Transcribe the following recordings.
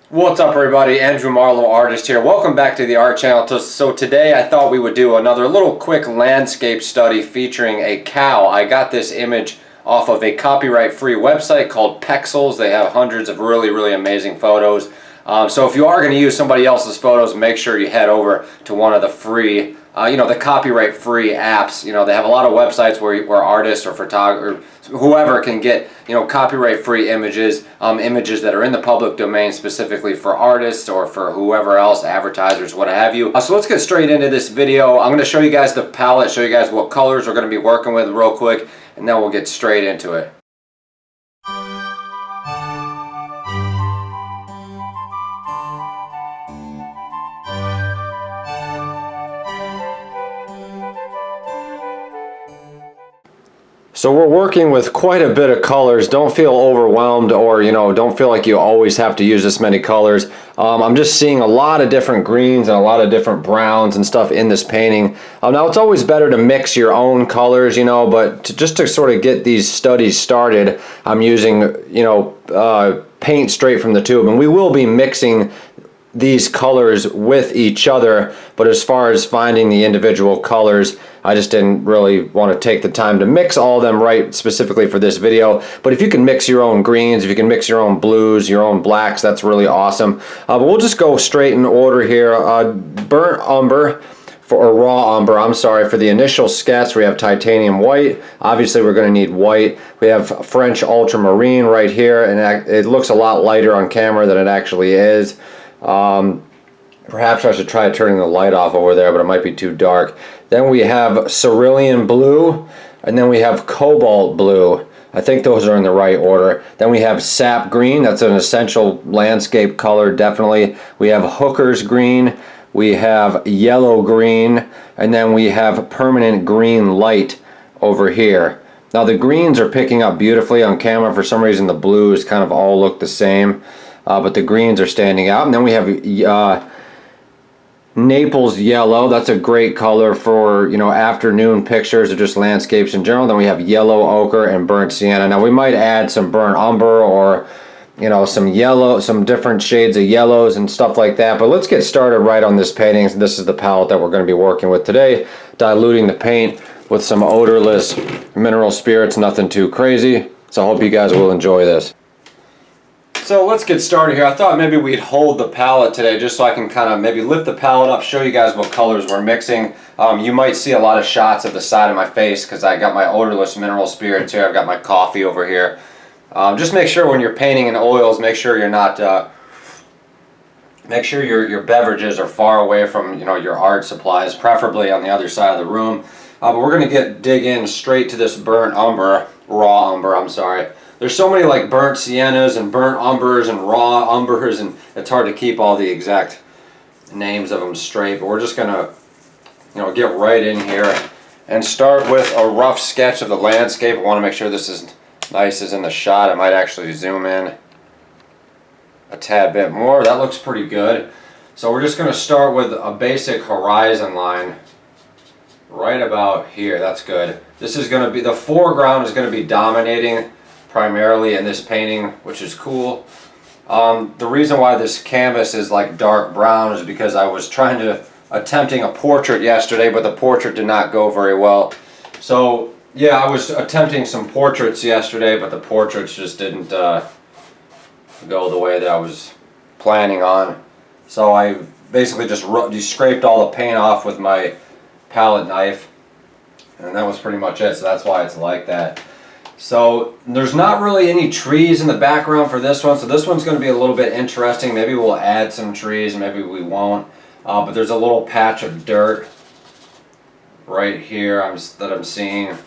What's up, everybody? Andrew Marlowe, artist here. Welcome back to the art channel. So today I thought we would do another little quick landscape study featuring a cow. I got this image off of a copyright-free website called Pexels. They have hundreds of really amazing photos. So if you are going to use somebody else's photos, make sure you head over to one of the free, the copyright-free apps. They have a lot of websites where artists or photographers, whoever can get, copyright-free images, images that are in the public domain specifically for artists or for whoever else, advertisers, what have you. So let's get straight into this video. I'm going to show you guys the palette, show you guys what colors we're going to be working with real quick, and then we'll get straight into it. So we're working with quite a bit of colors. Don't feel overwhelmed or, don't feel like you always have to use this many colors. I'm just seeing a lot of different greens and a lot of different browns and stuff in this painting. Now it's always better to mix your own colors, but just to sort of get these studies started, I'm using, paint straight from the tube. And we will be mixing these colors with each other, but as far as finding the individual colors, I just didn't really want to take the time to mix all of them right specifically for this video. But if you can mix your own greens, if you can mix your own blues, your own blacks, that's really awesome. But we'll just go straight in order here. Burnt umber, or raw umber, I'm sorry, for the initial sketch we have titanium white. Obviously we're going to need white. We have French ultramarine right here, and it looks a lot lighter on camera than it actually is. Perhaps I should try turning the light off over there, but it might be too dark. Then we have cerulean blue, and then we have cobalt blue. I think those are in the right order. Then we have sap green. That's an essential landscape color, definitely. We have hooker's green. We have yellow green, and then we have permanent green light over here. Now the greens are picking up beautifully on camera. For some reason the blues kind of all look the same. But the greens are standing out. And then we have Naples yellow. That's a great color for, afternoon pictures or just landscapes in general. Then we have yellow ochre and burnt sienna. Now we might add some burnt umber or, some yellow, some different shades of yellows and stuff like that. But let's get started right on this painting. This is the palette that we're going to be working with today. Diluting the paint with some odorless mineral spirits, nothing too crazy. So I hope you guys will enjoy this. So let's get started here. I thought maybe we'd hold the palette today just so I can kind of maybe lift the palette up, show you guys what colors we're mixing. You might see a lot of shots of the side of my face because I got my odorless mineral spirits here. I've got my coffee over here. Just make sure when you're painting in oils, make sure you're not, make sure your beverages are far away from your art supplies, preferably on the other side of the room. But we're going to dig in straight to this burnt umber, raw umber, I'm sorry. There's so many like burnt siennas and burnt umbers and raw umbers, and it's hard to keep all the exact names of them straight. But we're just gonna, get right in here and start with a rough sketch of the landscape. I want to make sure this is nice as in the shot. I might actually zoom in a tad bit more. That looks pretty good. So we're just gonna start with a basic horizon line right about here. That's good. This is gonna be, the foreground is gonna be dominating primarily in this painting, which is cool. The reason why this canvas is like dark brown is because I was attempting a portrait yesterday, but the portrait did not go very well. So yeah, I was attempting some portraits yesterday, but the portraits just didn't go the way that I was planning on. So I basically just scraped all the paint off with my palette knife, and that was pretty much it. So that's why it's like that. So there's not really any trees in the background for this one, so this one's going to be a little bit interesting. Maybe we'll add some trees, maybe we won't. But there's a little patch of dirt right here that I'm seeing.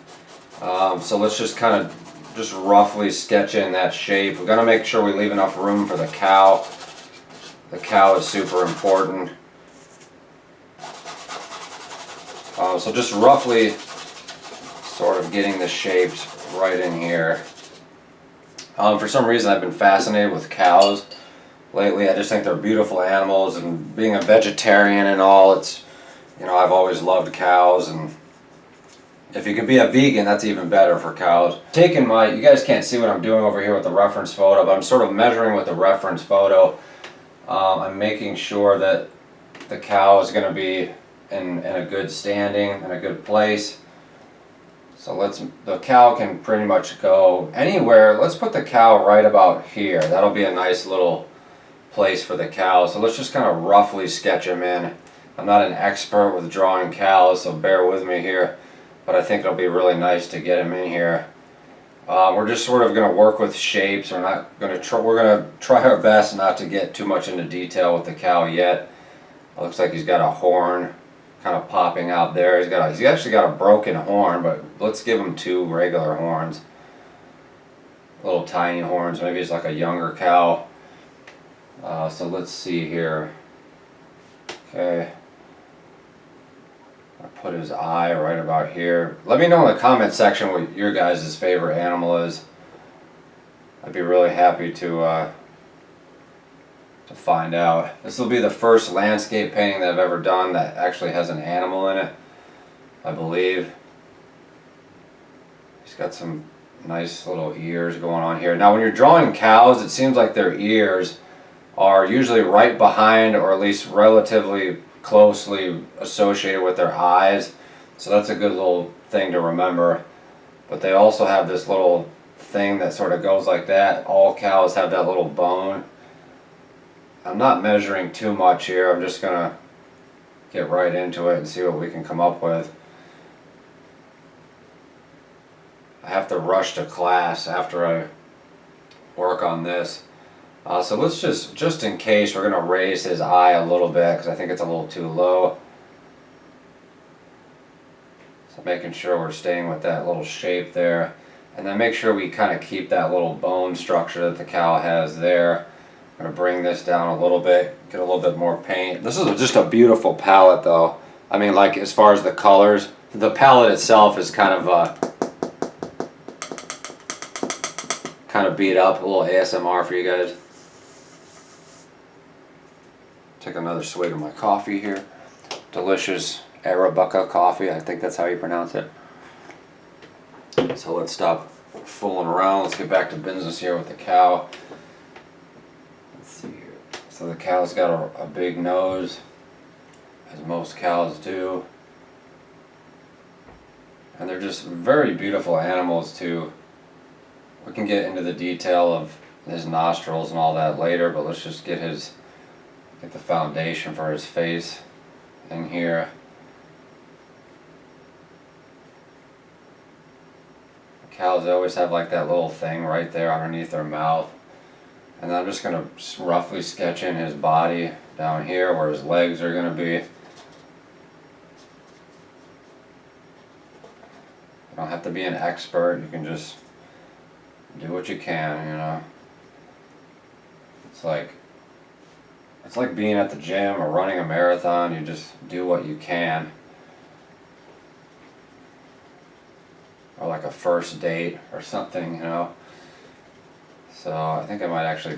So let's just kind of just roughly sketch in that shape. We're going to make sure we leave enough room for the cow. The cow is super important. So just roughly sort of getting the shapes right in here. For some reason I've been fascinated with cows lately. I just think they're beautiful animals, and being a vegetarian and all, it's, I've always loved cows, and if you can be a vegan, that's even better for cows. You guys can't see what I'm doing over here with the reference photo, but I'm sort of measuring with the reference photo I'm making sure that the cow is going to be in a good standing, in a good place. So the cow can pretty much go anywhere. Let's put the cow right about here. That'll be a nice little place for the cow. So let's just kind of roughly sketch him in. I'm not an expert with drawing cows, so bear with me here, but I think it'll be really nice to get him in here. We're just sort of going to work with shapes. We're going to try our best not to get too much into detail with the cow yet. It looks like he's got a horn kind of popping out there. He's actually got a broken horn, but let's give him two regular horns. Little tiny horns. Maybe he's like a younger cow. So let's see here. Okay. I put his eye right about here. Let me know in the comment section what your guys' favorite animal is. I'd be really happy to find out. This will be the first landscape painting that I've ever done that actually has an animal in it, I believe. He's got some nice little ears going on here. Now when you're drawing cows, it seems like their ears are usually right behind, or at least relatively closely associated with their eyes. So that's a good little thing to remember. But they also have this little thing that sort of goes like that. All cows have that little bone. I'm not measuring too much here. I'm just gonna get right into it and see what we can come up with. I have to rush to class after I work on this. So let's just in case, we're gonna raise his eye a little bit because I think it's a little too low. So making sure we're staying with that little shape there. And then make sure we kind of keep that little bone structure that the cow has there. I'm going to bring this down a little bit, get a little bit more paint. This is just a beautiful palette though. I mean, like as far as the colors, the palette itself is kind of beat up. A little ASMR for you guys. Take another swig of my coffee here. Delicious Arabica coffee, I think that's how you pronounce it. So let's stop fooling around. Let's get back to business here with the cow. Let's see here. So the cow's got a big nose, as most cows do. And they're just very beautiful animals too. We can get into the detail of his nostrils and all that later, but let's just get the foundation for his face in here. Cows always have like that little thing right there underneath their mouth. And then I'm just going to roughly sketch in his body down here where his legs are going to be. You don't have to be an expert, you can just do what you can, you know. It's like being at the gym or running a marathon, you just do what you can. Or like a first date or something, you know. So I think I might actually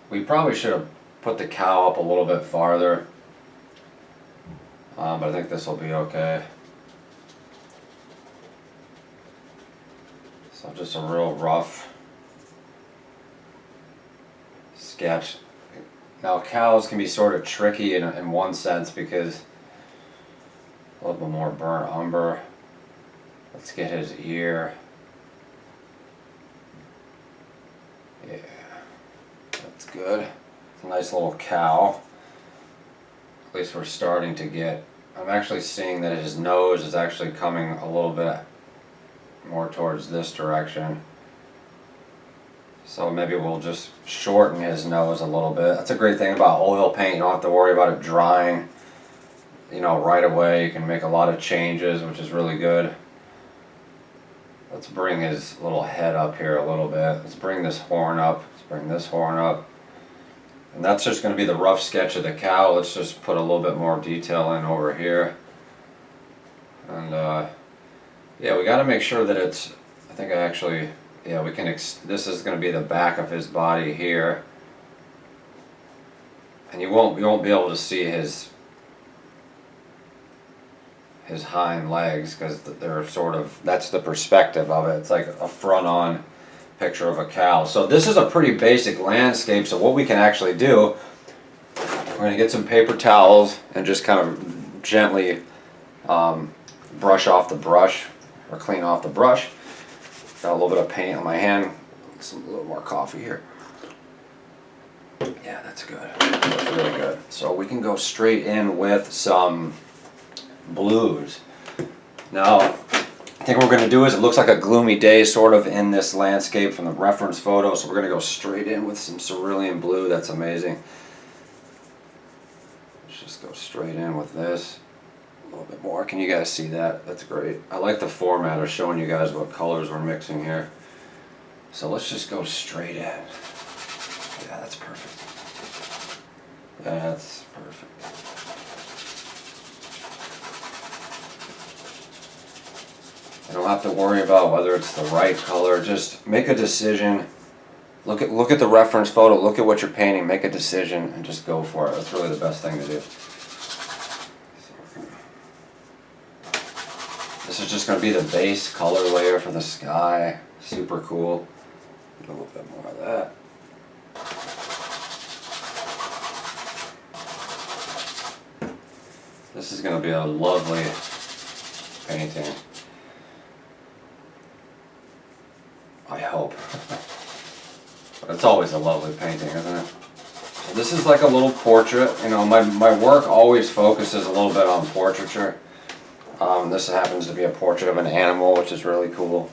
we probably should have put the cow up a little bit farther, but I think this will be okay. So just a real rough sketch. Now cows can be sort of tricky in one sense because a little bit more burnt umber. Let's get his ear. Yeah, that's good. It's a nice little cow. At least we're starting to get, I'm actually seeing that his nose is actually coming a little bit more towards this direction. So maybe we'll just shorten his nose a little bit. That's a great thing about oil paint. You don't have to worry about it drying, you know, right away. You can make a lot of changes, which is really good. Let's bring his little head up here a little bit. Let's bring this horn up. Let's bring this horn up. And that's just going to be the rough sketch of the cow. Let's just put a little bit more detail in over here. And yeah, we got to make sure that it's, I think I actually, yeah, we can, this is going to be the back of his body here. And you won't be able to see his hind legs because they're sort of, that's the perspective of it. It's like a front-on picture of a cow. So this is a pretty basic landscape. So what we can actually do going to get some paper towels and just kind of gently brush off the brush, or clean off the brush. Got a little bit of paint on my hand. A little more coffee here. Yeah, that's good. That's really good. So we can go straight in with some blues. Now, I think what we're going to do is, it looks like a gloomy day sort of in this landscape from the reference photo, so we're going to go straight in with some cerulean blue. That's amazing. Let's just go straight in with this. A little bit more. Can you guys see that? That's great. I like the format of showing you guys what colors we're mixing here. So let's just go straight in. Yeah, that's perfect. That's perfect. You don't have to worry about whether it's the right color. Just make a decision. Look at the reference photo. Look at what you're painting. Make a decision and just go for it. That's really the best thing to do. This is just going to be the base color layer for the sky. Super cool. A little bit more of that. This is going to be a lovely painting. I hope. But it's always a lovely painting, isn't it? So this is like a little portrait. You know, my work always focuses a little bit on portraiture. This happens to be a portrait of an animal, which is really cool.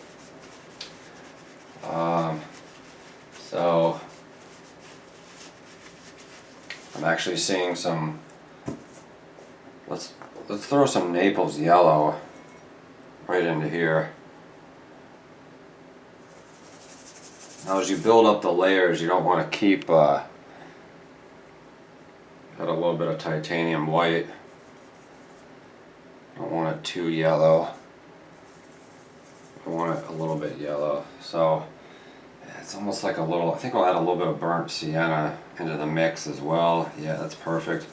So I'm actually seeing some. Let's throw some Naples yellow right into here. Now, as you build up the layers, you don't want to keep got a little bit of titanium white. Don't want it too yellow. I want it a little bit yellow. So yeah, it's almost like a little, I think I'll add a little bit of burnt sienna into the mix as well. Yeah, that's perfect.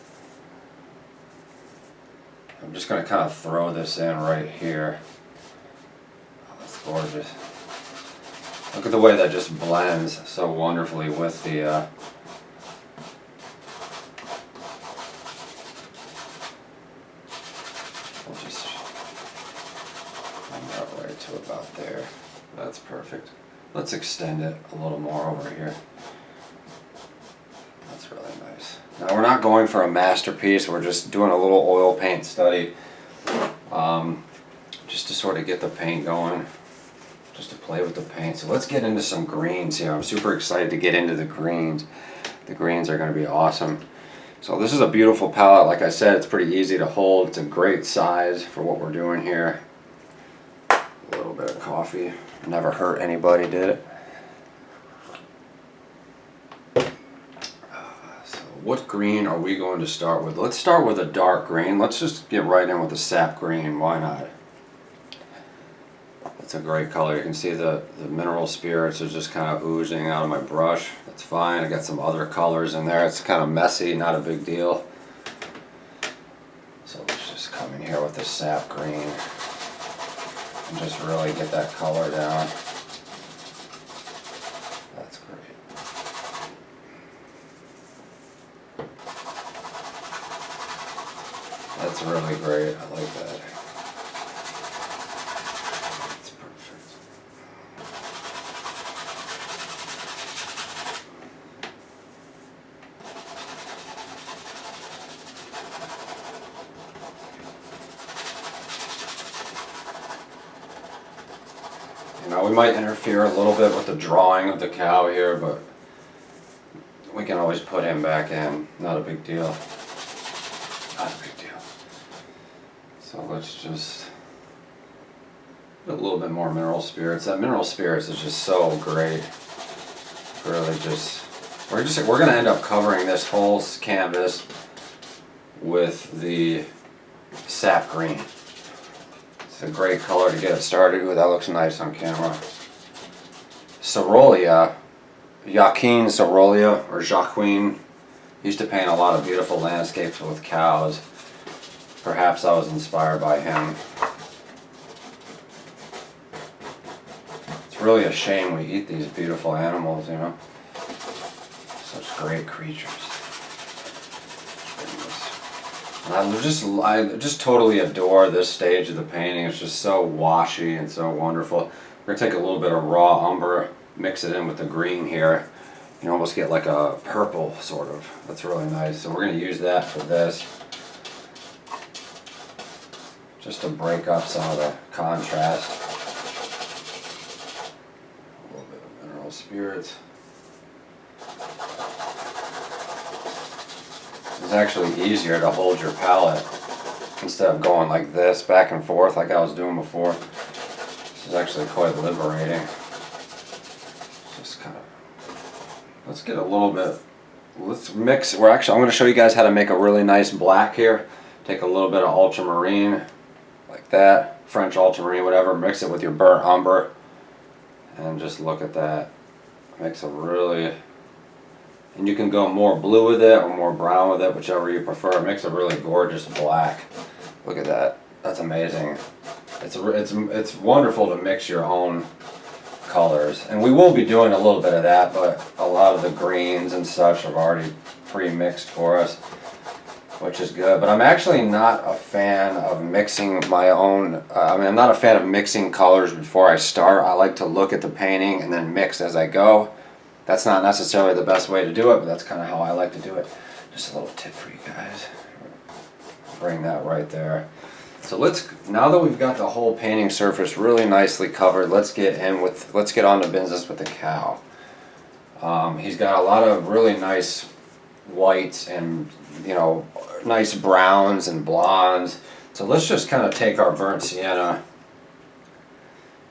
I'm just going to kind of throw this in right here. Oh, that's gorgeous. Look at the way that just blends so wonderfully with the we'll just bring that right to about there. That's perfect. Let's extend it a little more over here. That's really nice. Now, we're not going for a masterpiece. We're just doing a little oil paint study, just to sort of get the paint going. Just to play with the paint. So let's get into some greens here. I'm super excited to get into the greens. The greens are going to be awesome. So this is a beautiful palette. Like I said, it's pretty easy to hold. It's a great size for what we're doing here. A little bit of coffee. Never hurt anybody, did it? So what green are we going to start with? Let's start with a dark green. Let's just get right in with the sap green. Why not? It's a great color. You can see the mineral spirits are just kind of oozing out of my brush. That's fine. I got some other colors in there. It's kind of messy, not a big deal. So let's just come in here with the sap green and just really get that color down. That's great. That's really great. I like that. We might interfere a little bit with the drawing of the cow here, but we can always put him back in. Not a big deal. Not a big deal. So let's just put a little bit more mineral spirits. That mineral spirits is just so great. Really just we're gonna end up covering this whole canvas with the sap green. It's a great color to get it started. Ooh, that looks nice on camera. Cerulean, Joaquin Cerulean, or Joaquin, used to paint a lot of beautiful landscapes with cows. Perhaps I was inspired by him. It's really a shame we eat these beautiful animals, you know. Such great creatures. I just totally adore this stage of the painting. It's just so washy and so wonderful. We're gonna take a little bit of raw umber, mix it in with the green here. You almost get like a purple sort of. That's really nice. So we're gonna use that for this, just to break up some of the contrast. A little bit of mineral spirits. It's actually easier to hold your palette instead of going like this back and forth like I was doing before. This is actually quite liberating. Just kind of, let's get a little bit, let's mix. I'm going to show you guys how to make a really nice black here. Take a little bit of ultramarine like that, French ultramarine, whatever, mix it with your burnt umber, and just look at that. It makes a really, and you can go more blue with it or more brown with it, whichever you prefer. It makes a really gorgeous black. Look at that. That's amazing. It's wonderful to mix your own colors. And we will be doing a little bit of that, but a lot of the greens and such are already pre-mixed for us, which is good. But I'm actually not a fan of mixing my own, I'm not a fan of mixing colors before I start. I like to look at the painting and then mix as I go. That's not necessarily the best way to do it, but that's kind of how I like to do it. Just a little tip for you guys. Bring that right there. So now that we've got the whole painting surface really nicely covered, let's get on to business with the cow. He's got a lot of really nice whites and, nice browns and blondes. So let's just kind of take our burnt sienna.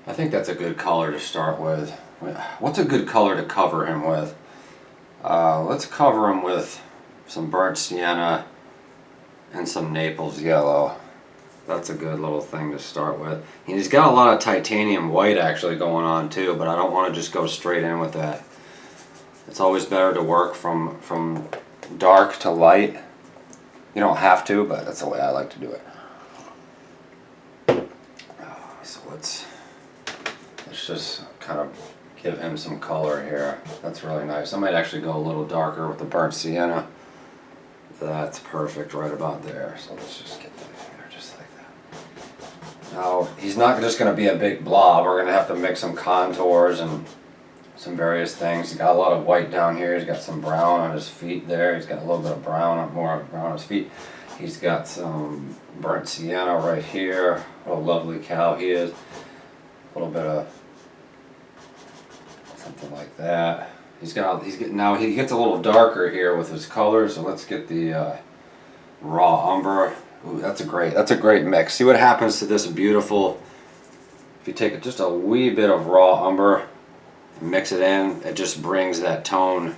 I think that's a good color to start with. What's a good color to cover him with? Let's cover him with some burnt sienna and some Naples yellow. That's a good little thing to start with. And he's got a lot of titanium white actually going on too, but I don't want to just go straight in with that. It's always better to work from dark to light. You don't have to, but that's the way I like to do it. So let's just kind of give him some color here. That's really nice. I might actually go a little darker with the burnt sienna. That's perfect right about there. So let's just get that in there just like that. Now, he's not just going to be a big blob. We're going to have to make some contours and some various things. He's got a lot of white down here. He's got some brown on his feet there. He's got a little bit of more brown on his feet. He's got some burnt sienna right here. What a lovely cow he is. A little bit of something like that. Now he gets a little darker here with his colors. So let's get the raw umber. Ooh, that's a great mix. See what happens to this beautiful. If you take just a wee bit of raw umber, mix it in, it just brings that tone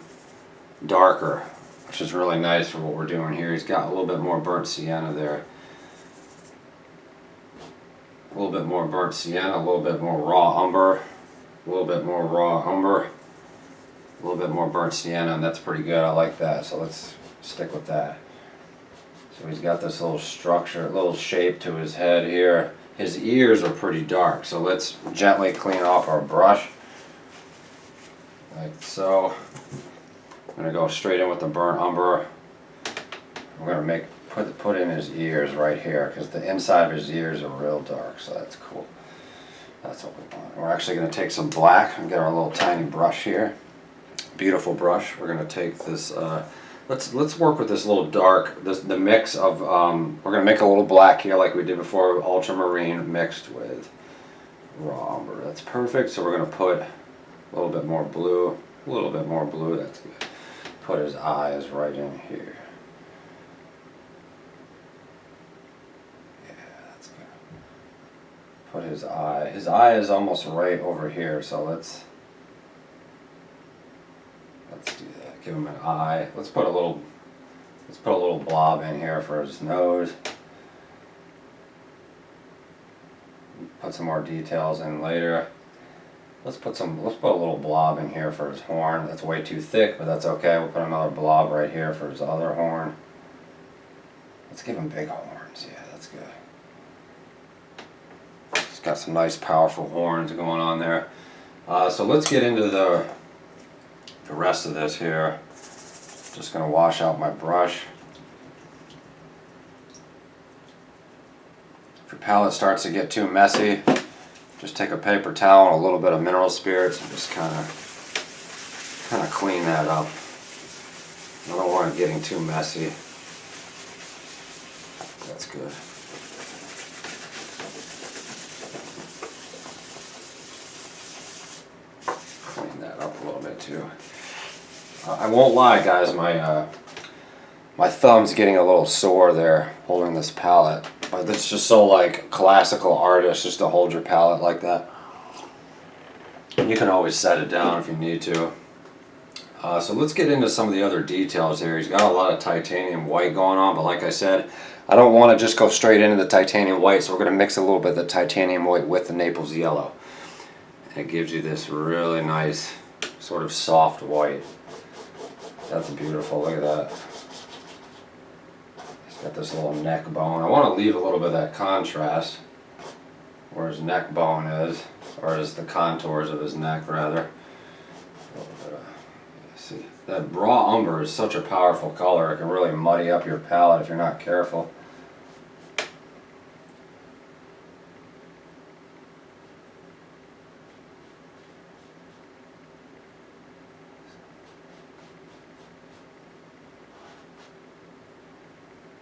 darker, which is really nice for what we're doing here. He's got a little bit more burnt sienna there. A little bit more burnt sienna, a little bit more raw umber, a little bit more raw umber, a little bit more burnt sienna, and that's pretty good. I like that, so let's stick with that. So he's got this little structure, little shape to his head here. His ears are pretty dark, so let's gently clean off our brush. Like so. I'm going to go straight in with the burnt umber. We're going to put in his ears right here, because the inside of his ears are real dark, so that's cool. That's what we want. We're actually going to take some black and get our little tiny brush here. Beautiful brush. We're going to take this, let's work with this little dark, the mix of, we're going to make a little black here like we did before, ultramarine mixed with raw umber. That's perfect. So we're going to put a little bit more blue, that's good. Put his eyes right in here. Yeah, that's good. Put his eye is almost right over here, so let's do that. Give him an eye. Let's put a little blob in here for his nose. Put some more details in later. Let's put a little blob in here for his horn. That's way too thick, but that's okay. We'll put another blob right here for his other horn. Let's give him big horns. Yeah, that's good. He's got some nice powerful horns going on there. So let's get into the rest of this here. Just gonna wash out my brush. palette starts to get too messy, just take a paper towel and a little bit of mineral spirits and just kind of clean that up. I don't want it getting too messy. That's good. Clean that up a little bit too. I won't lie, guys, my thumb's getting a little sore there holding this palette, but it's just so like classical artist just to hold your palette like that. You can always set it down if you need to. So let's get into some of the other details here. He's got a lot of titanium white going on, but like I said, I don't want to just go straight into the titanium white, so we're going to mix a little bit of the titanium white with the Naples yellow. And it gives you this really nice sort of soft white. That's beautiful, look at that. He's got this little neck bone. I want to leave a little bit of that contrast where his neck bone is, or is the contours of his neck rather. See, that raw umber is such a powerful color. It can really muddy up your palette if you're not careful.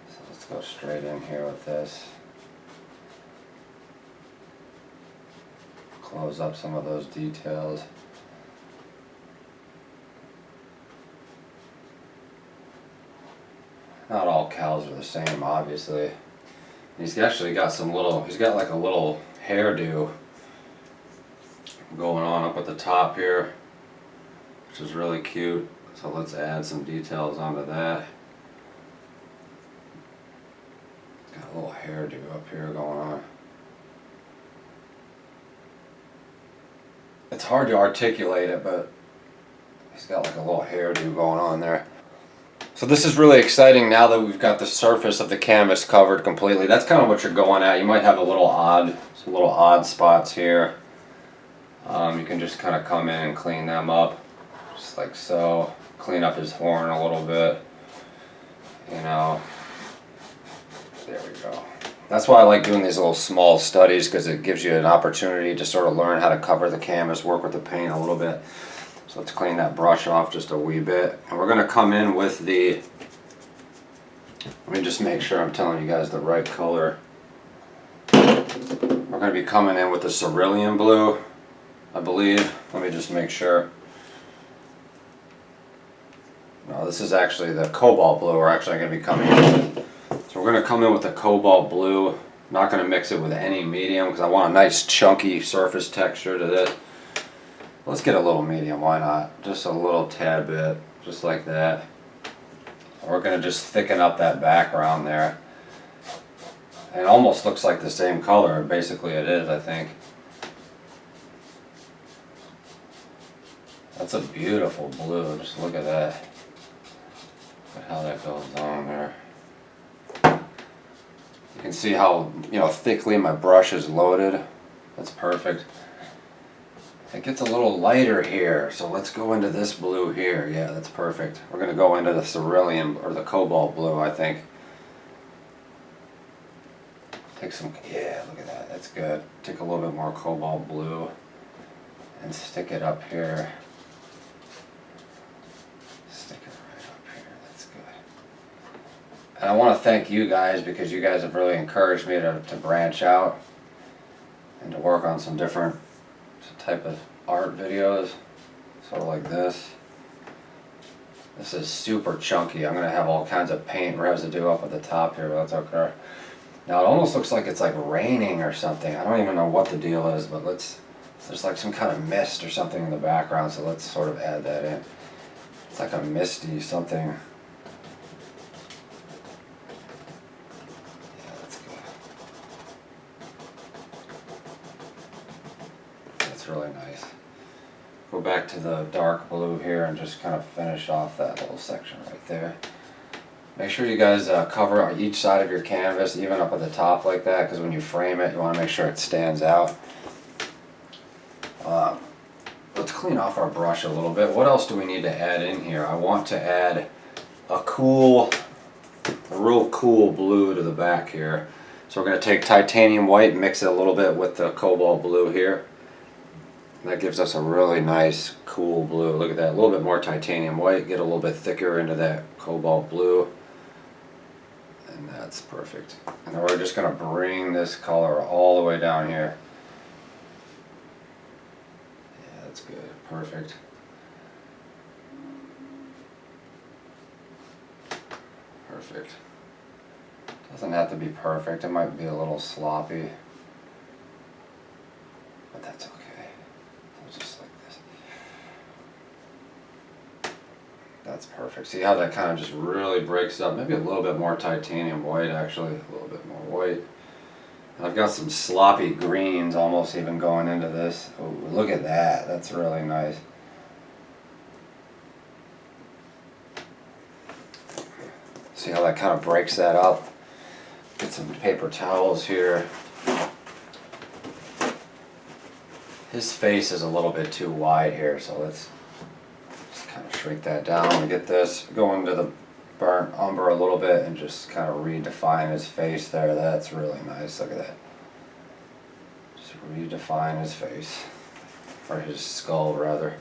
So let's go straight in here with this. Close up some of those details. Not all cows are the same, obviously. He's actually got some little, he's got like a little hairdo going on up at the top here, which is really cute. So let's add some details onto that. Got a little hairdo up here going on. It's hard to articulate it, but he's got like a little hairdo going on there. So this is really exciting now that we've got the surface of the canvas covered completely. That's kind of what you're going at. You might have some little odd spots here. You can just kind of come in and clean them up, just like so. Clean up his horn a little bit, you know. There we go. That's why I like doing these little small studies, because it gives you an opportunity to sort of learn how to cover the canvas, work with the paint a little bit. So let's clean that brush off just a wee bit. And we're going to come in with the, let me just make sure I'm telling you guys the right color. We're going to be coming in with the cerulean blue, I believe. Let me just make sure. No, this is actually the cobalt blue we're actually going to be coming in with. So we're going to come in with the cobalt blue. I'm not going to mix it with any medium because I want a nice chunky surface texture to this. Let's get a little medium, why not? Just a little tad bit, just like that. We're going to just thicken up that background there. And it almost looks like the same color, basically it is, I think. That's a beautiful blue, just look at that. Look at how that goes on there. You can see how, thickly my brush is loaded. That's perfect. It gets a little lighter here, so let's go into this blue here. Yeah, that's perfect. We're going to go into the cerulean, or the cobalt blue, I think. Take some, yeah, look at that, that's good. Take a little bit more cobalt blue and stick it up here. Stick it right up here, that's good. And I want to thank you guys, because you guys have really encouraged me to branch out and to work on some different type of art videos, sort of like this. This is super chunky. I'm going to have all kinds of paint residue up at the top here, but that's okay. Now it almost looks like it's like raining or something. I don't even know what the deal is, but there's like some kind of mist or something in the background, so let's sort of add that in. It's like a misty something. Really nice. Go back to the dark blue here and just kind of finish off that little section right there. Make sure you guys cover each side of your canvas, even up at the top like that, because when you frame it, you want to make sure it stands out. Let's clean off our brush a little bit. What else do we need to add in here? I want to add a real cool blue to the back here. So we're going to take titanium white, mix it a little bit with the cobalt blue here. That gives us a really nice, cool blue. Look at that, a little bit more titanium white, get a little bit thicker into that cobalt blue. And that's perfect. And then we're just going to bring this color all the way down here. Yeah, that's good, perfect. Perfect. Doesn't have to be perfect, it might be a little sloppy. But that's okay. So just like this. That's perfect. See how that kind of just really breaks up? Maybe a little bit more titanium white actually, a little bit more white. And I've got some sloppy greens almost even going into this. Oh, look at that, that's really nice. See how that kind of breaks that up? Get some paper towels here. His face is a little bit too wide here, so let's just kind of shrink that down and get this going to the burnt umber a little bit and just kind of redefine his face there. That's really nice. Look at that. Just redefine his face, or his skull rather.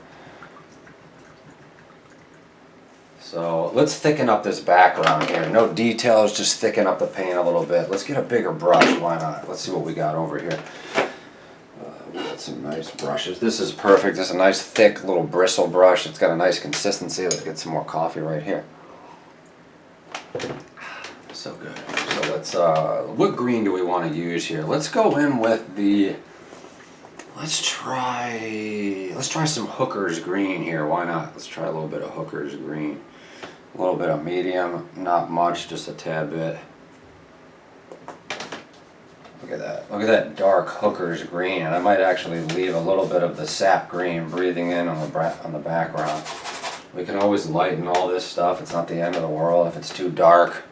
So let's thicken up this background here. No details, just thicken up the paint a little bit. Let's get a bigger brush, why not? Let's see what we got over here. We got some nice brushes. This is perfect. This is a nice thick little bristle brush. It's got a nice consistency. Let's get some more coffee right here. So good. So let's, what green do we want to use here? Let's go in with the, let's try some Hooker's green here. Why not? Let's try a little bit of Hooker's green. A little bit of medium, not much, just a tad bit. Look at that. Look at that dark Hooker's green. And I might actually leave a little bit of the sap green breathing in on the background. We can always lighten all this stuff. It's not the end of the world if it's too dark.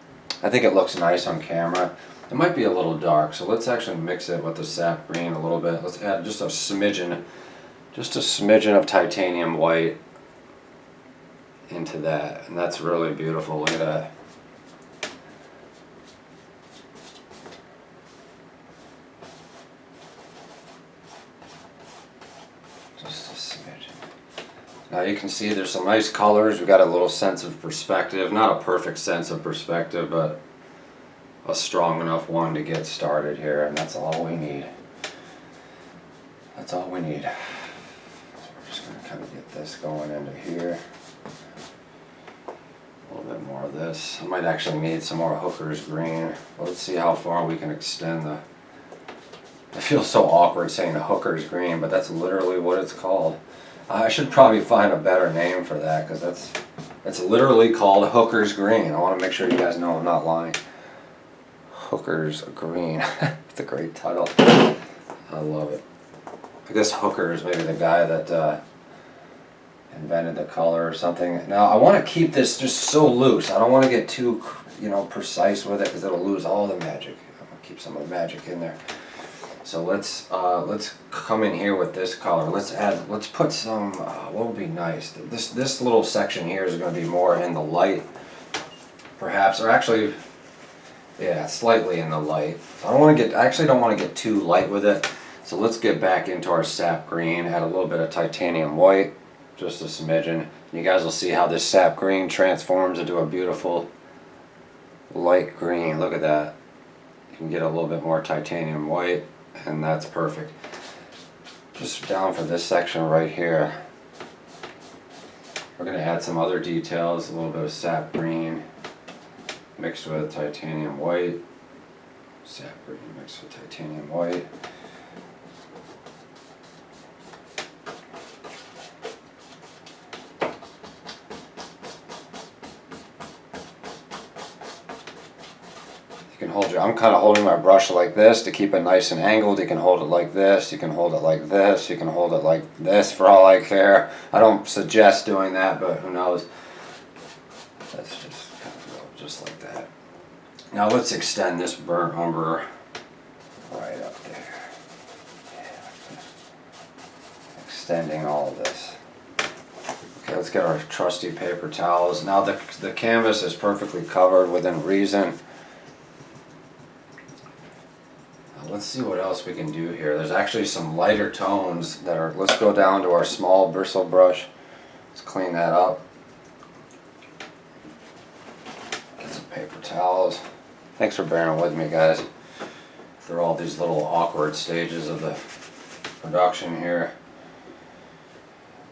I think it looks nice on camera. It might be a little dark, so let's actually mix it with the sap green a little bit. Let's add just a smidgen of titanium white into that, and that's really beautiful. Look at that. Just a smidgen. Now you can see there's some nice colors. We got a little sense of perspective. Not a perfect sense of perspective, but a strong enough one to get started here, and that's all we need. That's all we need. So we're just going to kind of get this going into here. A little bit more of this. I might actually need some more Hooker's green. Let's see how far we can extend the... I feel so awkward saying the Hooker's green, but that's literally what it's called. I should probably find a better name for that, because it's literally called Hooker's green. I want to make sure you guys know I'm not lying. Hooker's green. It's a great title. I love it. I guess Hooker is maybe the guy that invented the color or something. Now I want to keep this just so loose. I don't want to get too, precise with it, because it'll lose all the magic. I'm gonna keep some of the magic in there. So let's come in here with this color. Let's put some. What would be nice? This little section here is going to be more in the light, perhaps, or actually. Yeah, slightly in the light. I actually don't want to get too light with it. So let's get back into our sap green, add a little bit of titanium white, just a smidgen. You guys will see how this sap green transforms into a beautiful light green. Look at that. You can get a little bit more titanium white, and that's perfect. Just down for this section right here. We're going to add some other details, a little bit of sap green mixed with titanium white, sap green mixed with titanium white. You can hold I'm kind of holding my brush like this to keep it nice and angled. You can hold it like this, you can hold it like this, you can hold it like this for all I care. I don't suggest doing that, but who knows. That's just kind of go just like that. Now let's extend this burnt umber right up there. Yeah. Extending all of this. Okay, let's get our trusty paper towels. Now the canvas is perfectly covered within reason. let's see what else we can do here. There's actually some lighter tones that are, let's go down to our small bristle brush. Let's clean that up. Get some paper towels. Thanks for bearing with me, guys, through all these little awkward stages of the production here.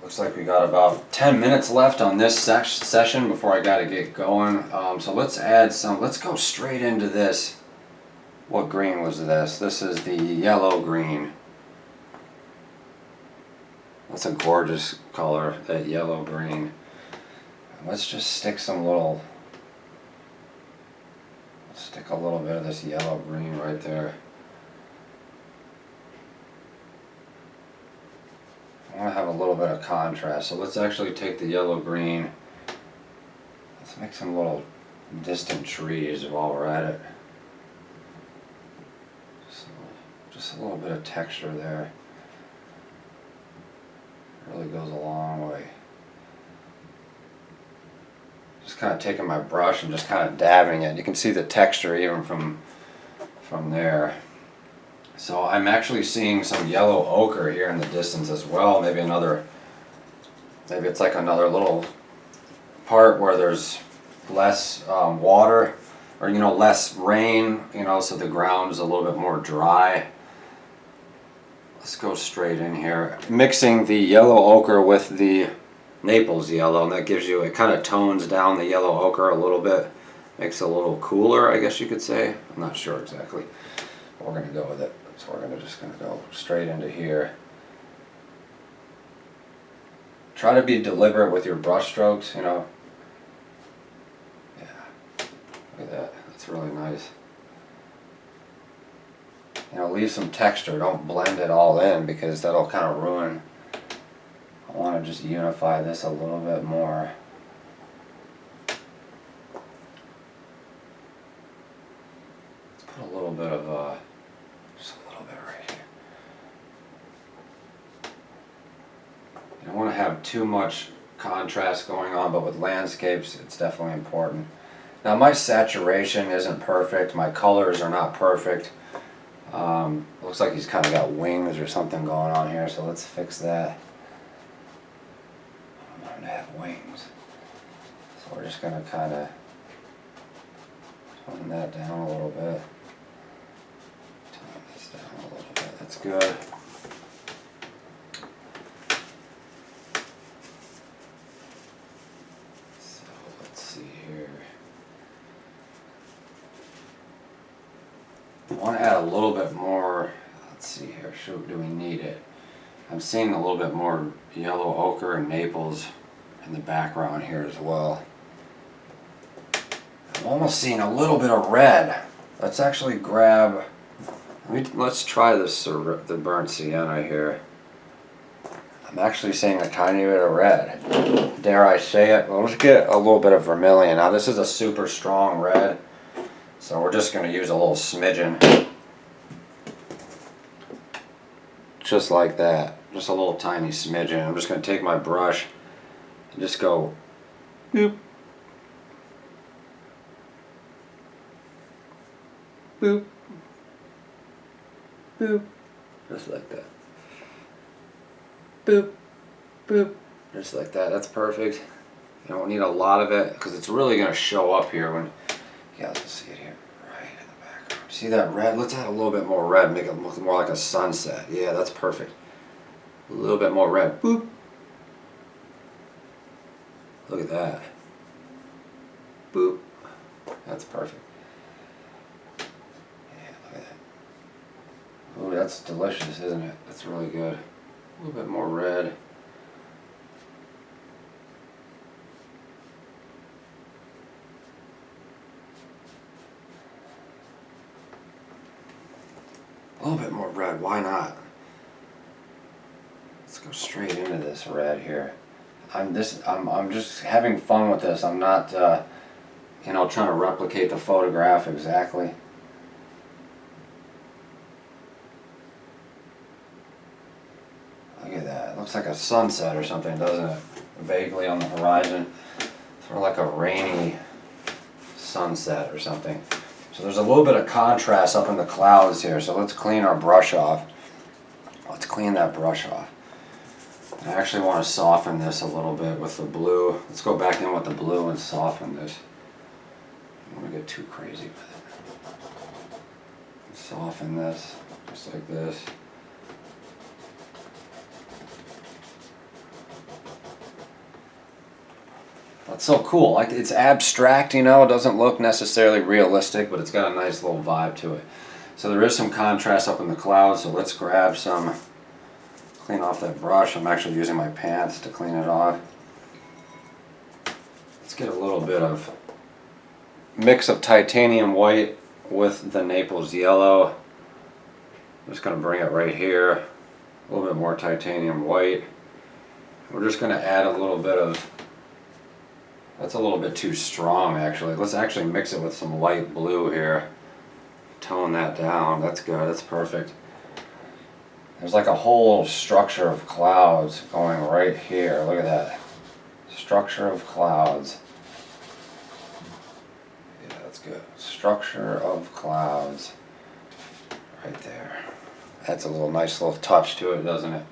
Looks like we got about 10 minutes left on this session before I gotta get going. So let's add some, let's go straight into this. What green was this? This is the yellow green. That's a gorgeous color, that yellow green. Let's just stick some little, let's stick a little bit of this yellow green right there. I want to have a little bit of contrast, so let's actually take the yellow green. Let's make some little distant trees while we're at it. So, just a little bit of texture there. Really goes a long way. Just kind of taking my brush and just kind of dabbing it. You can see the texture even from there. So I'm actually seeing some yellow ochre here in the distance as well. Maybe it's like another little part where there's less water, or less rain, so the ground is a little bit more dry. Let's go straight in here, mixing the yellow ochre with the Naples yellow, and that gives you, it kind of tones down the yellow ochre a little bit, makes it a little cooler, I guess you could say. I'm not sure exactly, but we're gonna go with it. So we're just gonna go straight into here. Try to be deliberate with your brush strokes, Yeah, look at that. That's really nice. Leave some texture. Don't blend it all in because that'll kind of ruin. I want to just unify this a little bit more. Let's put a little bit of just a little bit right here. You don't want to have too much contrast going on, but with landscapes, it's definitely important. Now my saturation isn't perfect. My colors are not perfect. Looks like he's kind of got wings or something going on here, so let's fix that. I want him to have wings. So we're just going to kind of tone that down a little bit. Tone this down a little bit. That's good. So let's see here. I want to add a little bit more. Let's see here. Do we need it? I'm seeing a little bit more yellow ochre and Naples in the background here as well. I'm almost seeing a little bit of red. Let's actually grab. Let's try this the burnt sienna here. I'm actually seeing a tiny bit of red. Dare I say it? Well, let's get a little bit of vermilion. Now this is a super strong red. So we're just going to use a little smidgen. Just like that. Just a little tiny smidgen. I'm just going to take my brush and just go boop. Boop. Boop. Just like that. Boop. Boop. Just like that. That's perfect. You don't need a lot of it because it's really going to show up here when. Yeah, let's see it here. Right in the background. See that red? Let's add a little bit more red, make it look more like a sunset. Yeah, that's perfect. A little bit more red. Boop. Look at that. Boop. That's perfect. Yeah, look at that. Ooh, that's delicious, isn't it? That's really good. A little bit more red. A little bit more red, why not? Let's go straight into this red here. I'm just having fun with this. I'm not trying to replicate the photograph exactly. Look at that. It looks like a sunset or something, doesn't it? Vaguely on the horizon. Sort of like a rainy sunset or something. So there's a little bit of contrast up in the clouds here, so let's clean our brush off. Let's clean that brush off. I actually want to soften this a little bit with the blue. Let's go back in with the blue and soften this. I don't want to get too crazy with it. Soften this, just like this. That's so cool. Like, it's abstract, you know, it doesn't look necessarily realistic, but it's got a nice little vibe to it. So there is some contrast up in the clouds, so let's grab some, clean off that brush. I'm actually using my pants to clean it off. Let's get a little bit of mix of titanium white with the Naples yellow. I'm just going to bring it right here. A little bit more titanium white. We're just going to add a little bit of, that's a little bit too strong actually. Let's actually mix it with some light blue here. Tone that down. That's good. That's perfect. There's like a whole structure of clouds going right here. Look at that. Structure of clouds. Yeah, that's good. Structure of clouds. Right there. That's a little nice little touch to it, doesn't it?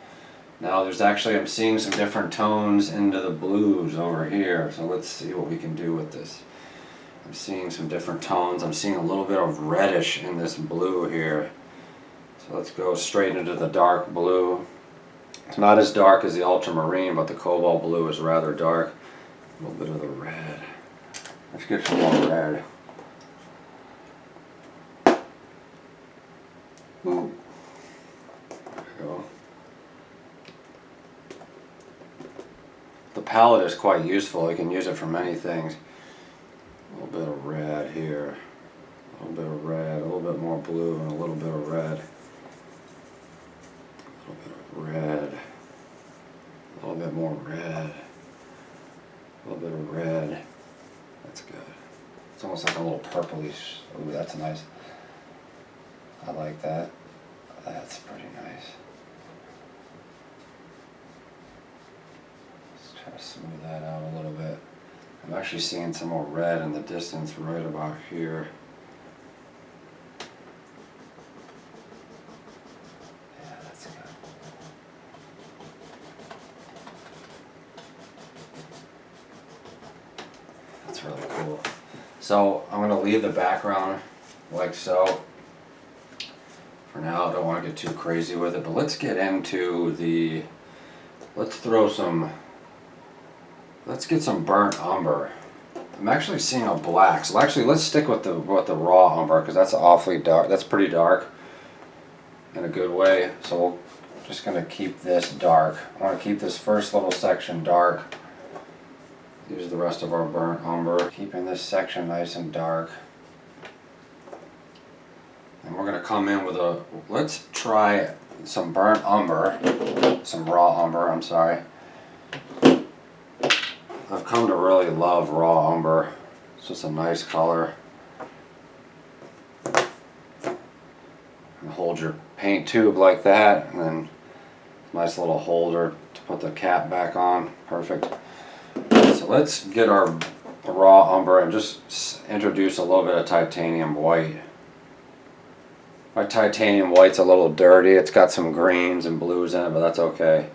Now there's actually, I'm seeing some different tones into the blues over here. So let's see what we can do with this. I'm seeing some different tones. I'm seeing a little bit of reddish in this blue here. So let's go straight into the dark blue. It's not as dark as the ultramarine, but the cobalt blue is rather dark. A little bit of the red. Let's get some more red. Ooh. There we go. The palette is quite useful. You can use it for many things. A little bit of red here. A little bit of red. A little bit more blue and a little bit of red. A little bit of red. A little bit more red. A little bit of red. That's good. It's almost like a little purplish. Ooh, that's nice. I like that. That's pretty nice. Let's try to smooth that out a little bit. I'm actually seeing some more red in the distance right about here. Yeah, that's good. That's really cool. So I'm going to leave the background like so. For now, I don't want to get too crazy with it, but let's get into the, let's get some burnt umber. I'm actually seeing a black, so actually let's stick with the raw umber because that's awfully dark. That's pretty dark in a good way. So we're just going to keep this dark. I want to keep this first little section dark. Use the rest of our burnt umber, keeping this section nice and dark. And we're going to come in with a, let's try some burnt umber, some raw umber, I'm sorry. I've come to really love raw umber. It's just a nice color. And hold your paint tube like that, and then nice little holder to put the cap back on. Perfect. So let's get our raw umber and just introduce a little bit of titanium white. My titanium white's a little dirty. It's got some greens and blues in it, but that's okay.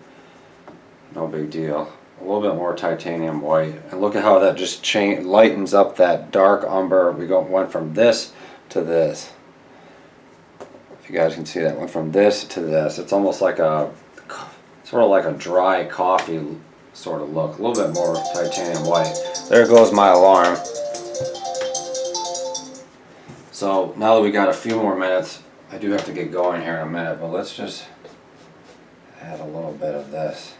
No big deal. A little bit more titanium white. And look at how that just lightens up that dark umber. We went from this to this. If you guys can see that, went from this to this. It's almost like a, sort of like a dry coffee sort of look. A little bit more titanium white. There goes my alarm. So now that we got a few more minutes, I do have to get going here in a minute, but let's just add a little bit of this.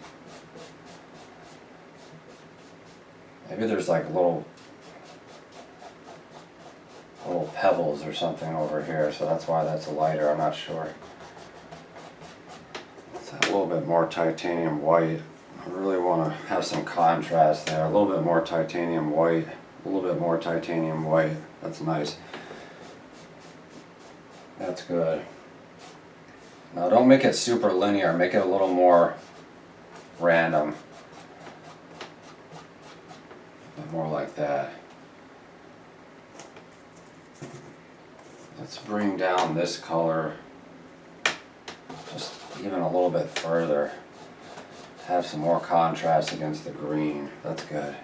Maybe there's like little pebbles or something over here, so that's why that's lighter. I'm not sure. Let's add a little bit more titanium white. I really want to have some contrast there. A little bit more titanium white. A little bit more titanium white. That's nice. That's good. Now don't make it super linear, make it a little more random. A bit more like that. Let's bring down this color just even a little bit further. Have some more contrast against the green. That's good.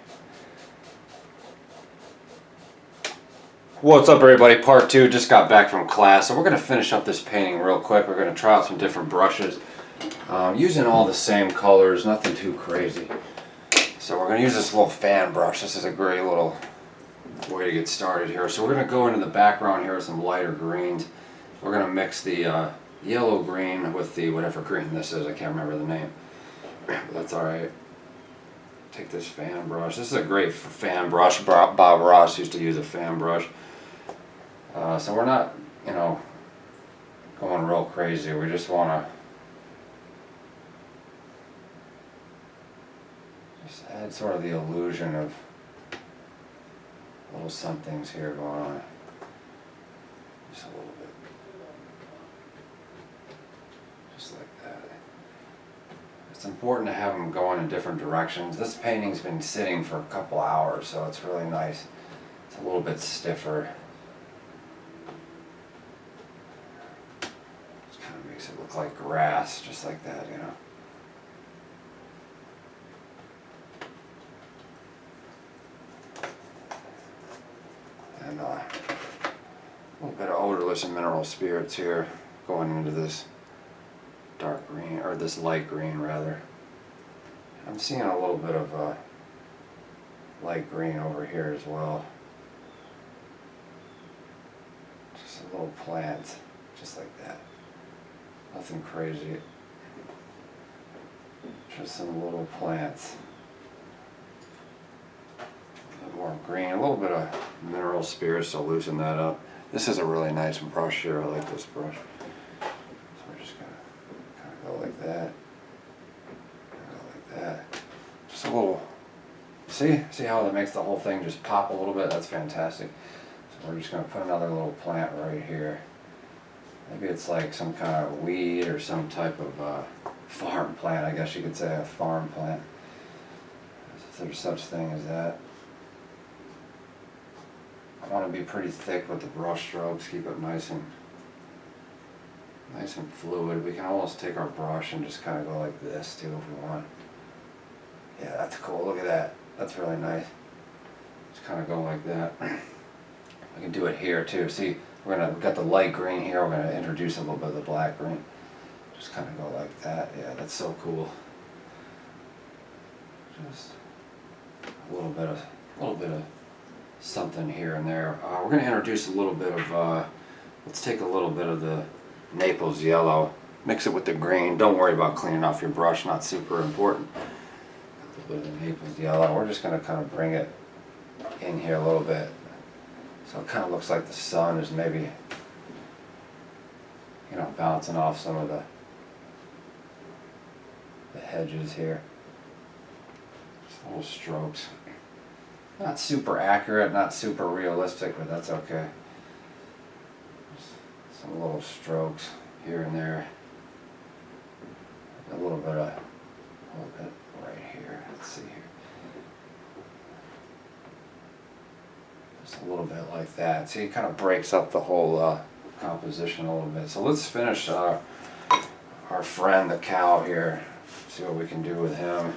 What's up, everybody? Part 2. Just got back from class, so we're going to finish up this painting real quick. We're going to try out some different brushes. Using all the same colors, nothing too crazy. So we're going to use this little fan brush. This is a great little way to get started here. So we're going to go into the background here with some lighter greens. We're going to mix the yellow green with the whatever green this is. I can't remember the name, but that's alright. Take this fan brush. This is a great fan brush. Bob Ross used to use a fan brush. So we're not, going real crazy. We just want to just add sort of the illusion of little somethings here going on. Just a little bit. Just like that. It's important to have them going in different directions. This painting's been sitting for a couple hours, so it's really nice. It's a little bit stiffer. Just kind of makes it look like grass, just like that, And a little bit of odorless and mineral spirits here going into this dark green, or this light green rather. I'm seeing a little bit of light green over here as well. Just a little plant, just like that. Nothing crazy. Just some little plants. More green, a little bit of mineral spirits to loosen that up. This is a really nice brush here. I like this brush. So we're just gonna kind of go like that. Go like that. Just a little. See how that makes the whole thing just pop a little bit? That's fantastic. So we're just gonna put another little plant right here. Maybe it's like some kind of weed or some type of farm plant. I guess you could say a farm plant. If there's such thing as that. I want to be pretty thick with the brush strokes, keep it nice and fluid. We can almost take our brush and just kind of go like this too if we want. Yeah, that's cool. Look at that. That's really nice. Just kind of go like that. We can do it here too. See, we've got the light green here. We're gonna introduce a little bit of the black green. Just kind of go like that. Yeah, that's so cool. Just a little bit of something here and there. We're going to introduce a little bit of, let's take a little bit of the Naples yellow, mix it with the green. Don't worry about cleaning off your brush, not super important. A little bit of the Naples yellow. We're just going to kind of bring it in here a little bit. So it kind of looks like the sun is maybe, bouncing off some of the hedges here. Just little strokes. Not super accurate, not super realistic, but that's okay. Just some little strokes here and there. A little bit right here. Let's see here. Just a little bit like that. See, it kind of breaks up the whole composition a little bit. So let's finish our friend, the cow here. See what we can do with him.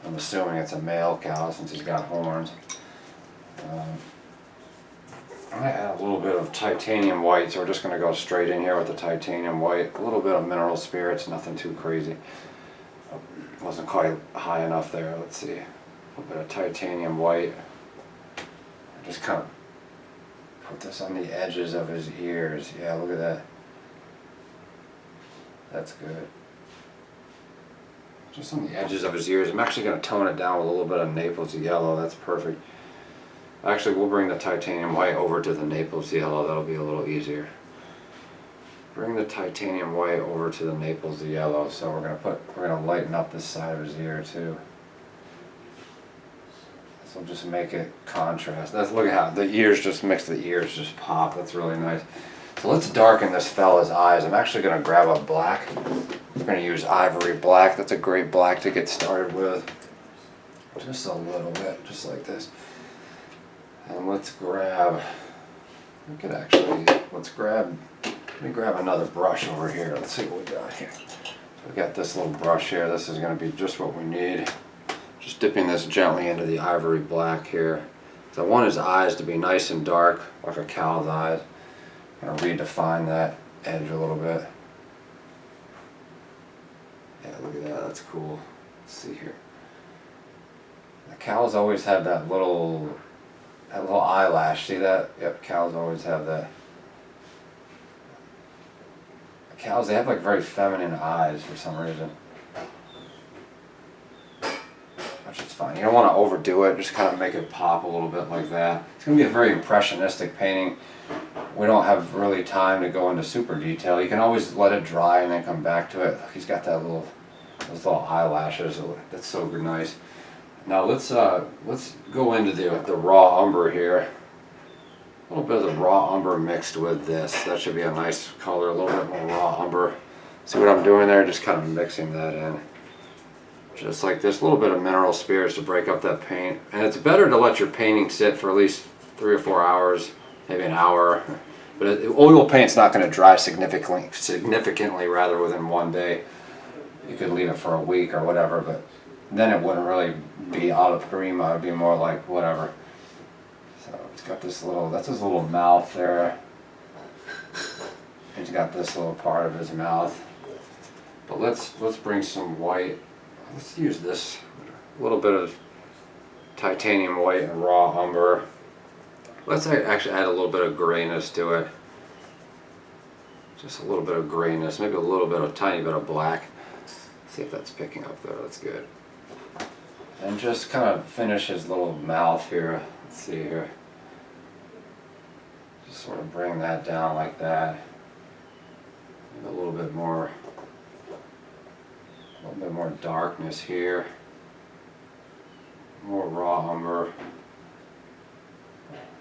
I'm assuming it's a male cow since he's got horns. I'm going to add a little bit of titanium white, so we're just going to go straight in here with the titanium white. A little bit of mineral spirits, nothing too crazy. Wasn't quite high enough there. Let's see. A little bit of titanium white. Just kind of put this on the edges of his ears. Yeah, look at that. That's good. Just on the edges of his ears. I'm actually going to tone it down with a little bit of Naples yellow. That's perfect. Actually, we'll bring the titanium white over to the Naples yellow. That'll be a little easier. Bring the titanium white over to the Naples yellow. So we're going to lighten up this side of his ear too. This will just make it contrast. Look at how the ears just mix. The ears just pop. That's really nice. So let's darken this fella's eyes. I'm actually going to grab a black. We're going to use ivory black. That's a great black to get started with. Just a little bit, just like this. And let's grab We could actually, let me grab another brush over here. Let's see what we got here. So we got this little brush here. This is going to be just what we need. Just dipping this gently into the ivory black here. So I want his eyes to be nice and dark, like a cow's eyes. I'm going to redefine that edge a little bit. Yeah, look at that. That's cool. Let's see here. The cows always have that little eyelash. See that? Yep, cows always have that. Cows, they have like very feminine eyes for some reason. Which is fine. You don't want to overdo it, just kind of make it pop a little bit like that. It's going to be a very impressionistic painting. We don't have really time to go into super detail. You can always let it dry and then come back to it. He's got that those little eyelashes. That's so nice. Now let's go into the raw umber here. A little bit of the raw umber mixed with this. That should be a nice color, a little bit more raw umber. See what I'm doing there? Just kind of mixing that in. Just like this, a little bit of mineral spirits to break up that paint. And it's better to let your painting sit for at least 3 or 4 hours, maybe an hour. But oil paint's not going to dry significantly rather within one day. You could leave it for a week or whatever, but then it wouldn't really be alla prima. It'd be more like whatever. So he's got this little, that's his little mouth there. He's got this little part of his mouth. But let's bring some white. Let's use this, a little bit of titanium white and raw umber. Let's actually add a little bit of grayness to it. Just a little bit of grayness, maybe a tiny bit of black. See if that's picking up there, that's good. And just kind of finish his little mouth here. Let's see here. Just sort of bring that down like that. Maybe a little bit more darkness here. More raw umber.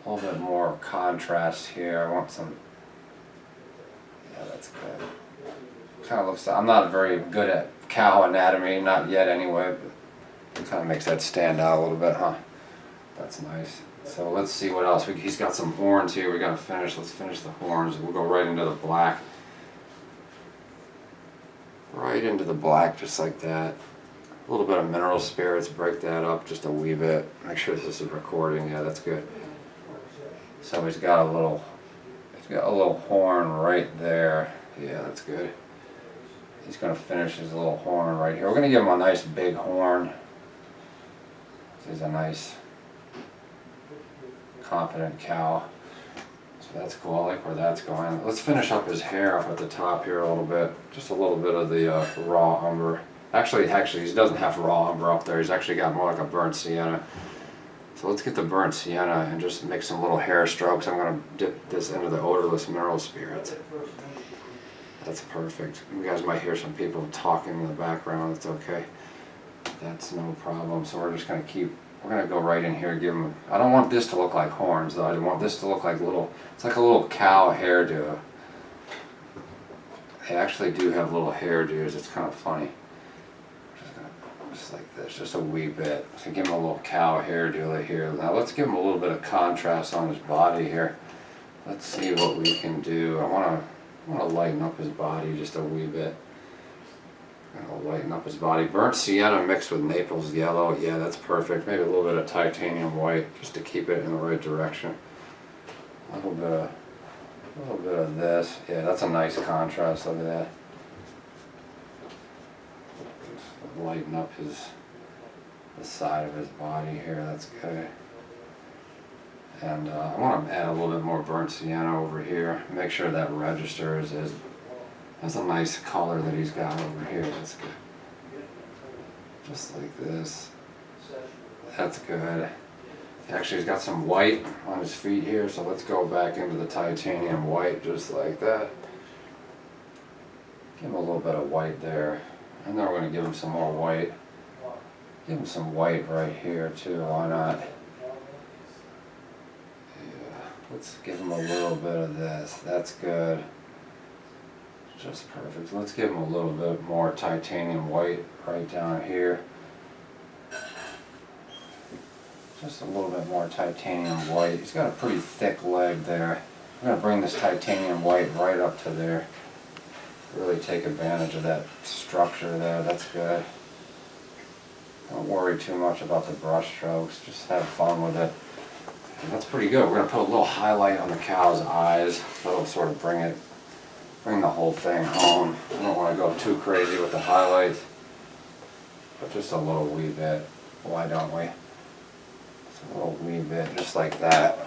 A little bit more contrast here. I want some, yeah, that's good. Kind of looks, I'm not very good at cow anatomy, not yet anyway, but it kind of makes that stand out a little bit, huh? That's nice. So let's see what else. He's got some horns here we gotta finish. Let's finish the horns. We'll go right into the black. Right into the black, just like that. A little bit of mineral spirits, break that up just a wee bit. Make sure this is recording. Yeah, that's good. So he's got a little horn right there. Yeah, that's good. He's going to finish his little horn right here. We're going to give him a nice big horn. He's a nice, confident cow. So that's cool. I like where that's going. Let's finish up his hair up at the top here a little bit. Just a little bit of the raw umber. Actually, he doesn't have raw umber up there. He's actually got more like a burnt sienna. So let's get the burnt sienna and just make some little hair strokes. I'm going to dip this into the odorless mineral spirits. That's perfect. You guys might hear some people talking in the background. It's okay. That's no problem. So we're just going to we're going to go right in here and give them, I don't want this to look like horns though. I want this to look like it's like a little cow hairdo. They actually do have little hairdos. It's kind of funny. Just like this, just a wee bit. So give him a little cow hairdo right here. Now let's give him a little bit of contrast on his body here. Let's see what we can do. I want to lighten up his body just a wee bit. I'll lighten up his body. Burnt sienna mixed with Naples yellow. Yeah, that's perfect. Maybe a little bit of titanium white just to keep it in the right direction. A little bit of this. Yeah, that's a nice contrast. Look at that. Lighten up the side of his body here. That's good. And I want to add a little bit more burnt sienna over here. Make sure that registers that's a nice color that he's got over here. That's good. Just like this. That's good. Actually, he's got some white on his feet here, so let's go back into the titanium white just like that. Give him a little bit of white there. And then we're going to give him some more white. Give him some white right here too, why not? Yeah, let's give him a little bit of this. That's good. Just perfect. Let's give him a little bit more titanium white right down here. Just a little bit more titanium white. He's got a pretty thick leg there. I'm going to bring this titanium white right up to there. Really take advantage of that structure there. That's good. Don't worry too much about the brush strokes. Just have fun with it. And that's pretty good. We're going to put a little highlight on the cow's eyes. That'll sort of bring the whole thing home. I don't want to go too crazy with the highlights, but just a little wee bit. Why don't we? Just a little wee bit, just like that.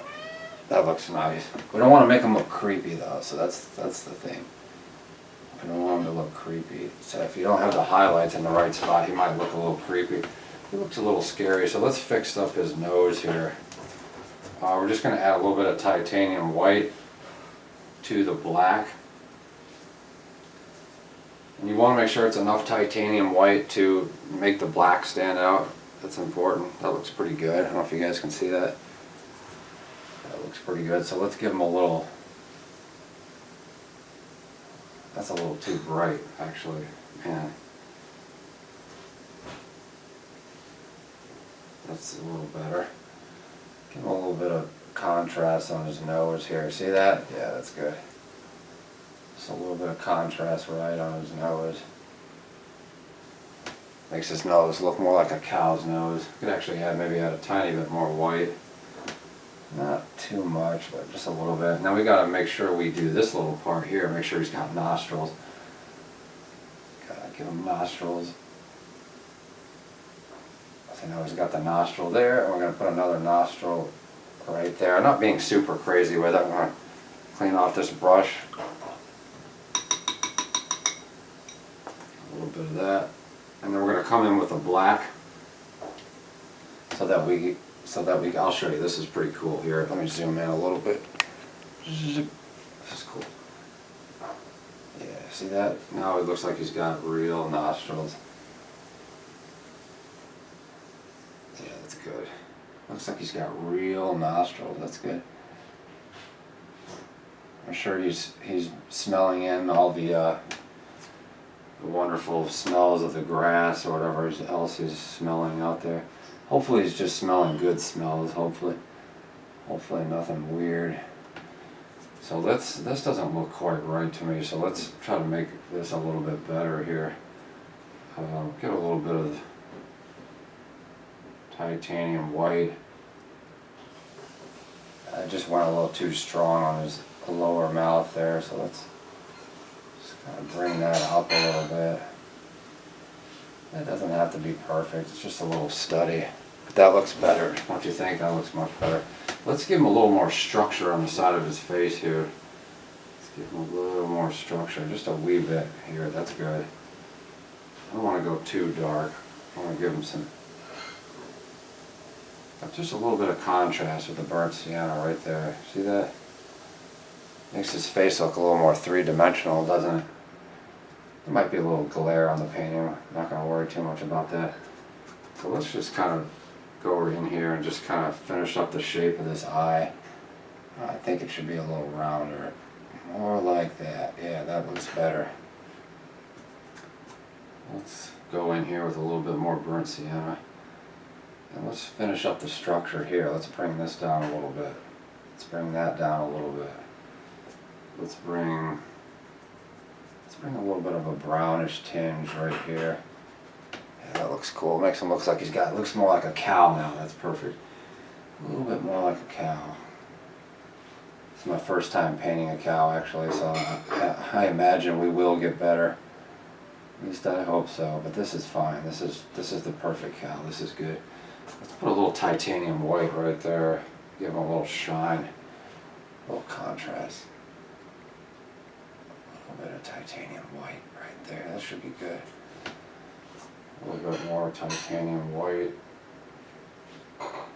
That looks nice. We don't want to make them look creepy though, so that's the thing. We don't want them to look creepy. So if you don't have the highlights in the right spot, he might look a little creepy. He looks a little scary, so let's fix up his nose here. We're just going to add a little bit of titanium white to the black. And you want to make sure it's enough titanium white to make the black stand out. That's important. That looks pretty good. I don't know if you guys can see that. That looks pretty good. So let's give him a little... That's a little too bright, actually. Man. That's a little better. Give him a little bit of contrast on his nose here. See that? Yeah, that's good. Just a little bit of contrast right on his nose. Makes his nose look more like a cow's nose. Could actually add a tiny bit more white. Not too much, but just a little bit. Now we got to make sure we do this little part here. Make sure he's got nostrils. Gotta give him nostrils. So now he's got the nostril there, and we're going to put another nostril right there. I'm not being super crazy with it. I'm going to clean off this brush. A little bit of that. And then we're going to come in with a black so that we, I'll show you, this is pretty cool here. Let me zoom in a little bit. This is cool. Yeah, see that? Now it looks like he's got real nostrils. Yeah, that's good. Looks like he's got real nostrils. That's good. I'm sure he's smelling in all the wonderful smells of the grass or whatever else he's smelling out there. Hopefully he's just smelling good smells. Hopefully nothing weird. So this doesn't look quite right to me. So let's try to make this a little bit better here. Get a little bit of titanium white. I just went a little too strong on his lower mouth there, so let's just kind of bring that up a little bit. That doesn't have to be perfect, it's just a little study. But that looks better, don't you think? That looks much better. Let's give him a little more structure on the side of his face here. Let's give him a little more structure, just a wee bit here, that's good. I don't want to go too dark. I want to give him just a little bit of contrast with the burnt sienna right there. See that? Makes his face look a little more three-dimensional, doesn't it? There might be a little glare on the painting. I'm not going to worry too much about that. So let's just kind of go in here and just kind of finish up the shape of this eye. I think it should be a little rounder. More like that. Yeah, that looks better. Let's go in here with a little bit more burnt sienna. And let's finish up the structure here. Let's bring this down a little bit. Let's bring that down a little bit. Let's bring a little bit of a brownish tinge right here. Yeah, that looks cool. Makes him looks more like a cow now. That's perfect. A little bit more like a cow. It's my first time painting a cow actually, so I imagine we will get better. At least I hope so. But this is fine. This is the perfect cow. This is good. Let's put a little titanium white right there. Give him a little shine, a little contrast. A little bit of titanium white right there. That should be good. A little bit more titanium white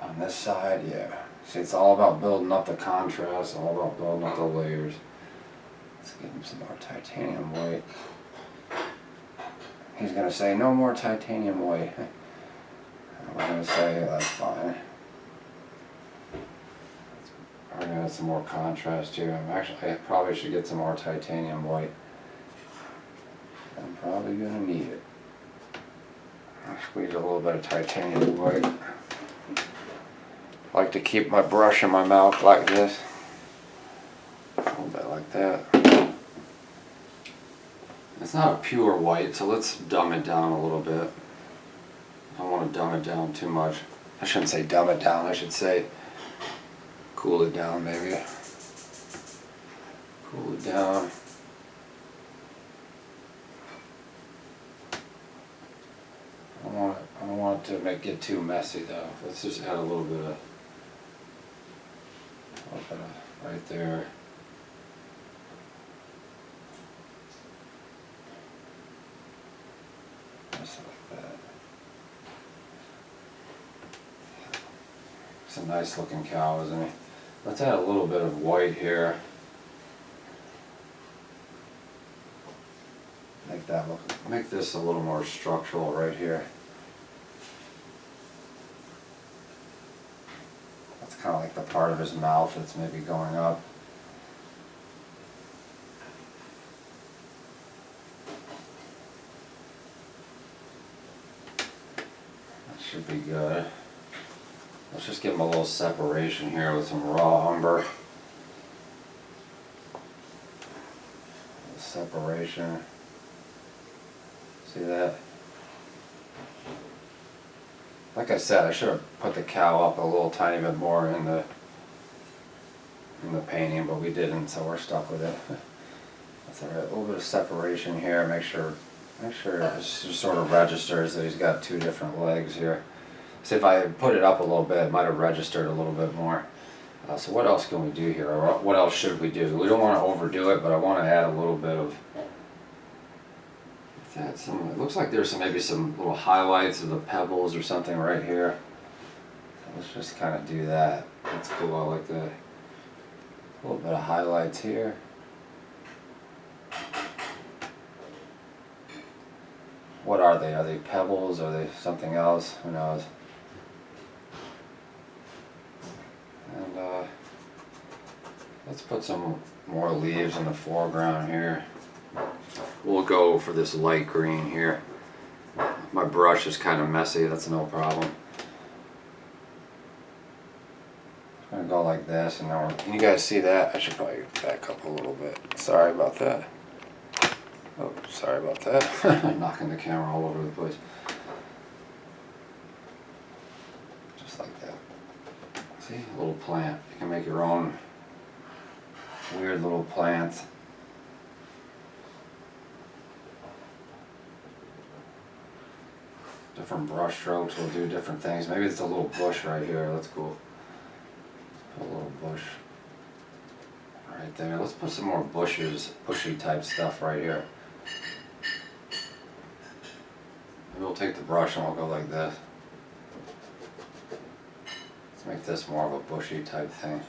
on this side. Yeah. See, it's all about building up the contrast, all about building up the layers. Let's give him some more titanium white. He's going to say, no more titanium white. We're going to say, that's fine. We're going to add some more contrast here. I probably should get some more titanium white. I'm probably going to need it. I'll squeeze a little bit of titanium white. I like to keep my brush in my mouth like this. like that. It's not a pure white, so let's dumb it down a little bit. I don't want to dumb it down too much. I shouldn't say dumb it down, I should say cool it down maybe. Cool it down. I don't want it to get too messy though. Let's just add a little bit of right there. Just like that. It's a nice looking cow, isn't he? Let's add a little bit of white here. Make that look, make this a little more structural right here. That's kind of like the part of his mouth that's maybe going up. That should be good. Let's just give him a little separation here with some raw umber. Separation. See that? Like I said, I should have put the cow up a little tiny bit more in the painting, but we didn't, so we're stuck with it. That's alright. A little bit of separation here. Make sure it just sort of registers that he's got two different legs here. See, if I had put it up a little bit, it might have registered a little bit more. So what else can we do here? Or what else should we do? We don't want to overdo it, but I want to add a little bit of. It looks like there's maybe some little highlights of the pebbles or something right here. So let's just kind of do that. That's cool. I like that. A little bit of highlights here. What are they? Are they pebbles? Are they something else? Who knows? And let's put some more leaves in the foreground here. We'll go for this light green here. My brush is kind of messy, that's no problem. I'm gonna go like this, and now can you guys see that? I should probably back up a little bit. Sorry about that. Oh, sorry about that. I'm knocking the camera all over the place. Just like that. See, a little plant. You can make your own weird little plants. Different brush strokes will do different things. Maybe it's a little bush right here. That's cool. Put a little bush right there. Let's put some more bushes, bushy type stuff right here. Maybe we'll take the brush and we'll go like this. Let's make this more of a bushy type thing.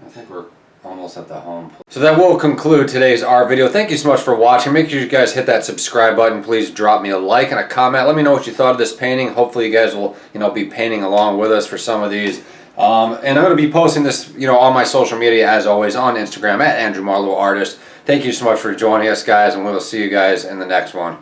I think we're almost at the home. So that will conclude today's art video. Thank you so much for watching. Make sure you guys hit that subscribe button. Please drop me a like and a comment. Let me know what you thought of this painting. Hopefully you guys will, be painting along with us for some of these. And I'm going to be posting this, on my social media as always on Instagram at Andrew Marlowe Artist. Thank you so much for joining us, guys, and we'll see you guys in the next one.